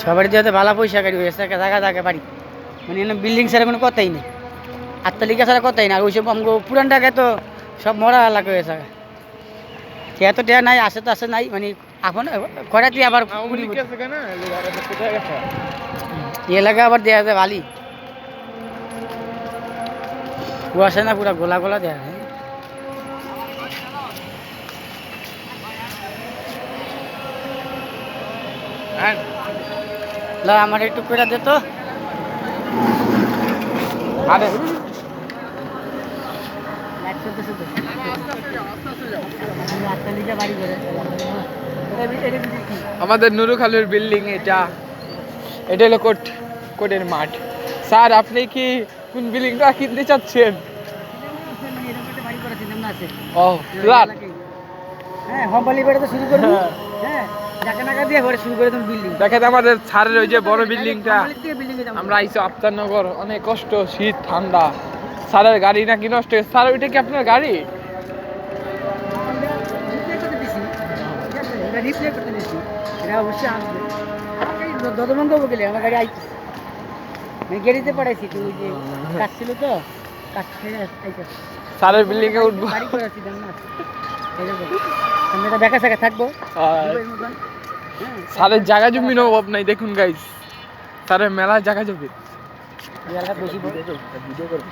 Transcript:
সবার যেহেতু ভালো পয়সা গাড়ি হয়েছে জায়গা জায়গা বাড়ি মানে বিল্ডিং ছাড়া কোনো কথাই নেই আটতালিকা ছাড়া কথাই না আর ওইসব আমগো পুরান ঢাকায় তো সব মরা এলাকা হয়েছে টিয়া তো টিয়া নাই আসে তো আসে নাই মানে এখন কয়টাতে আবার এই এলাকা আবার দেওয়া যায় ভালি কুয়াশা না পুরা গোলা গোলা দেওয়া যায় আমার একটু করে দে তো আমাদের নুরু খালুর বিল্ডিং এটা এটা হলো কোটের মাঠ স্যার আপনি কি কোন বিল্ডিংটা কিনতে চাচ্ছেন ও ফ্ল্যাট হ্যাঁ হম্পালি করে তো শুরু করবো হ্যাঁ টাকা টাকা দিয়ে ঘরে শুরু করে তুমি বিল্ডিং দেখেন আমাদের স্যারের ওই যে বড় বিল্ডিংটা আমরা আইসো আফতারনগর অনেক কষ্ট শীত ঠান্ডা স্যারের গাড়ি নাকি নষ্ট হয়েছে স্যার ওইটা কি আপনার গাড়ি রিপ্লে করতে দিয়েছি এটা অবশ্যই আসবে দদমঙ্গ গেলে আমার গাড়ি আইতেছে মানে গাড়িতে পাঠাইছি তো ওই যে কাজ ছিল তো কাজ ছেড়ে আইতেছে স্যারের বিল্ডিং এ উঠবো গাড়ি করে আসছি না আমরা দেখা সাকা থাকবো স্যারের জায়গা জমির অভাব নাই দেখুন গাইস স্যারের মেলা জায়গা জমি বেশি ভিডিও করে